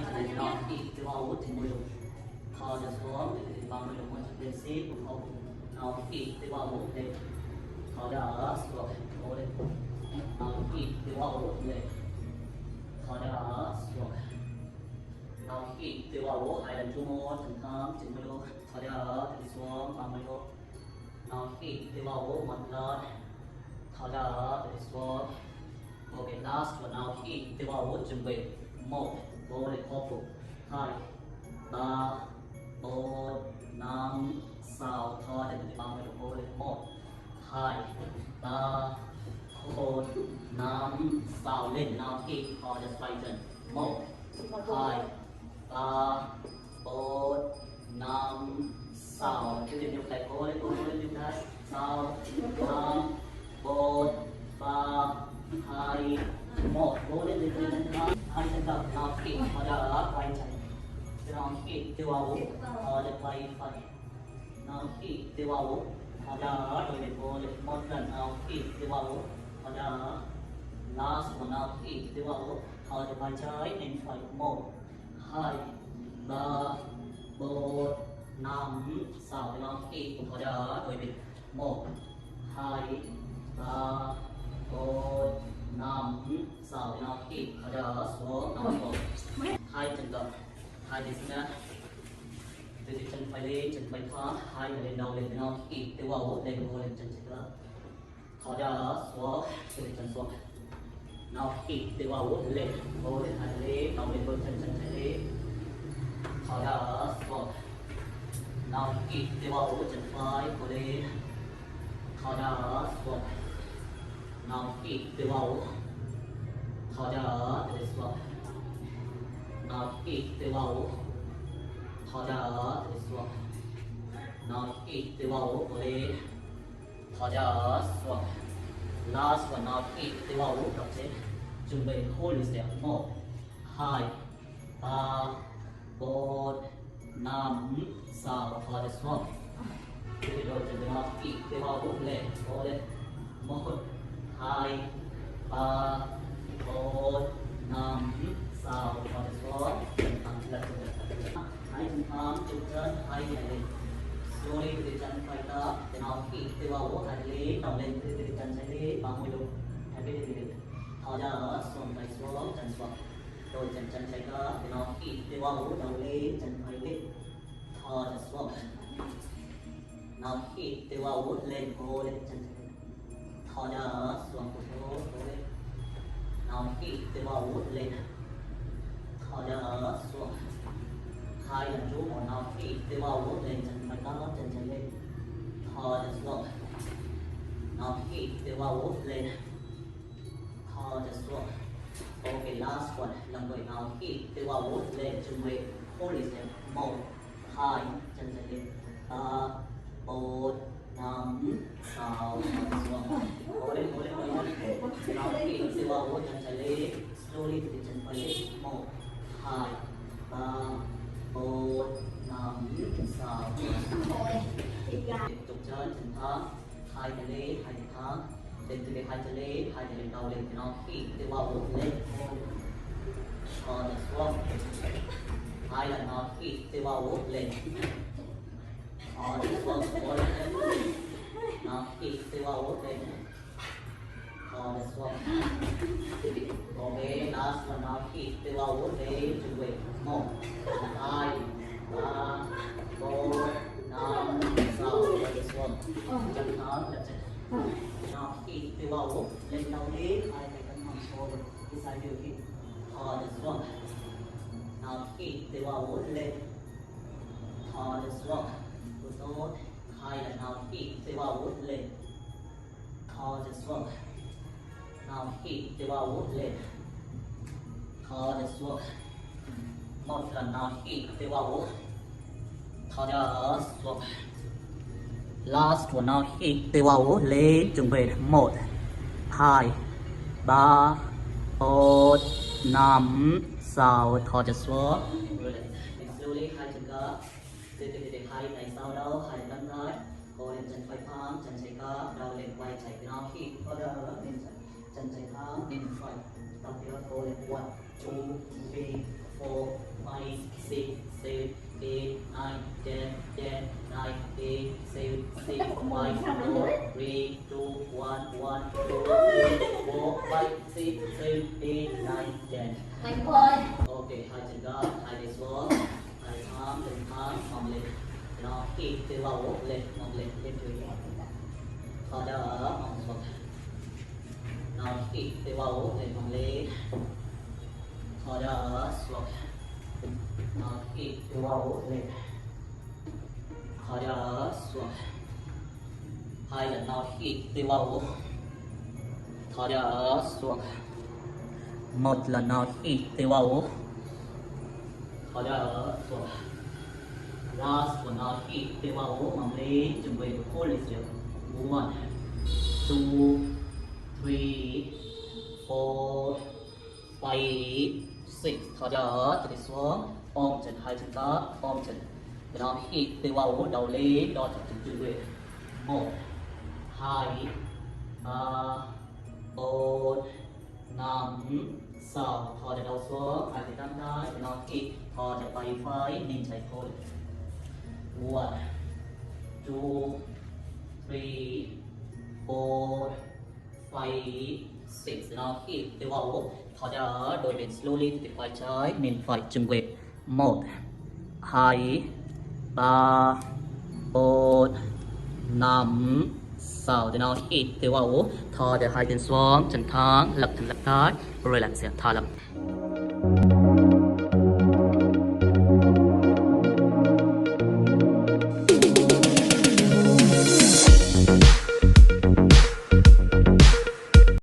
hai chân nó hít tiêu vào chân môi lục thò chân xuống vào môi lục một chân lên xí cùng hậu nó hít tiêu vào lên thò ra xuống cố lên nó hít tiêu vào lên thò ra xuống nó hít tiêu vào hai lần chung môi chân thắm chân môi lục thò ra chân xuống vào môi lục nó hít tiêu vào một lần thò ra chân xuống. Okay, last one now hít tiêu vào chuẩn bị 1 4 để khôi phục 2 3 4 5 6 thôi để mình bằng được cô lên 1 2 3 4 5 6 lên nào hít thôi để xoay chân 1 2 3 4 5 6 tiếp tục lại cô lên như thế 6 5 4 3 2 1 cố lên từ từ chân thấp hai chân gập nào hít vào đó quay chân nào hít tiêu vào ở đây quay phải nào hít tiêu vào ở đó rồi mình vô được một lần nào hít tiêu vào ở đó last one nào hít tiêu vào ở đây quay trái nên phải 1 2 3 4 5 6 nào hít ở đó rồi mình 1 2 3 4 5 6 nào hít ở đó xuống nào xuống hai chân gập hai chân nữa từ chân phải lên chân phải thoát hai người lên đầu lên nào hít tiêu vào lên vô lên chân nữa ở đó xuống từ chân xuống nào hít tiêu vào lên vô lên hai lên đầu lên vô chân chân phải lên ở đó xuống nào hít tiêu vào chân phải vô lên ở đó xuống nào hít tiêu vào thò ra để xuống nào hít tiêu vào thò ra để xuống nào hít tiêu vào lên thò ra xuống last one nào hít tiêu vào đọc thế chuẩn bị hold is there 1 2 3 4 5 6 thò ra xuống rồi chuẩn bị nào hít tiêu vào lên lên 1 2 3 4 5 6 thò xuống chân thẳng chân hai chân thẳng chân chân hai này lên slowly từ chân phải đó để nó hít tiêu vào hai lên đầu lên từ chân trái lên bằng môi lục hai bên lên thò ra xuống tay xuống chân xuống rồi chân chân trái đó để nó hít tiêu vào đầu lên chân phải lên thò ra xuống nó hít tiêu vào lên cô lên chân thò ra xuống cô lên nào hít tiêu vào lên thò ra xuống hai lần chú một nào hít tiêu vào lên chân phải đó chân chân lên thò ra xuống nào hít tiêu vào lên thò ra xuống okay last one lần cuối nào hít tiêu vào lên chuẩn bị hold it 1 2 chân chân lên 3 4 5 6 xuống cố lên nào hít tiêu vào chân trái lên slowly từ chân phải lên 1 2 3 4 5 6 tiếp tục chân chân thẳng hai chân lên hai chân thẳng lên từ hai chân lên đầu lên thì nó hít tiêu vào lên thò ra xuống hai lần nó hít tiêu vào lên thò ra xuống cố lên nó hít tiêu vào lên thò ra xuống okay last one nó hít tiêu vào lên chuẩn bị 1 2 3 4 5 6 rồi xuống chân thẳng chân nó hít tiêu vào lên đầu đi hai tay cân bằng forward cái side điều hít thò ra xuống nó hít tiêu vào lên thò ra xuống tốt hai lần nào hít tiêu vào lên thò ra xuống nào hít tiêu vào lên thò ra xuống một lần nào hít tiêu vào thò ra xuống last one nào hít tiêu vào lên chuẩn bị 1 2 3 4 5 6 thò ra xuống slowly hai chân gập từ hai tay sau đó hai chân trái cô lên chân phải thẳng chân trái gập đầu lên quay chạy nó hít vào đó lên chân trái thẳng lên phải tập tiếp cô lên 1 2 3 4 6, 7, 8, 9, 10, 10, 9, 8, 7, 6, 5, 4, 3, 2, 1, 1, 2, 3, 4, 5, 6, 7, 8, 9, 10. Mạnh ơi. Ok, hai chân ra, hai tay xuống, hai thang, mong lên. Nó hít từ vào lên, mong lên dưới. Thở ra, mong xuống. Nó hít từ vào lên, mong lên. Thở ra, xuống. Nó hít từ vào lên. Thở ra, xuống. Hai lần nó hít từ vào. Thở ra, xuống. Một lần nó hít từ vào. Thở ra, xuống. Last one, now hit the wall, Mamley, to wait for this. 1, 2, 3, 4, 5, 6. Thở ra cho đi xuống, ôm chân hai chân ta, ôm chân. Now hit the wall, đầu lên, đo thật chân chữ về. 1, 2, 3, 4, 5, 6. Thở ra đầu xuống, hai chân tam đá, now hit. Thở ra bay phái, nên chạy thôi. 1, 2, 3, 4, 5, 6. Now hit the wall. Thở ra đôi bên slowly từ phải trái nên phải chừng về. 1, 2, 3, 4, 5, 6. Now hit the wall. Thở ra hai chân xuống, chân thẳng, lật chân lật trái, rồi làm sẽ thả lắm.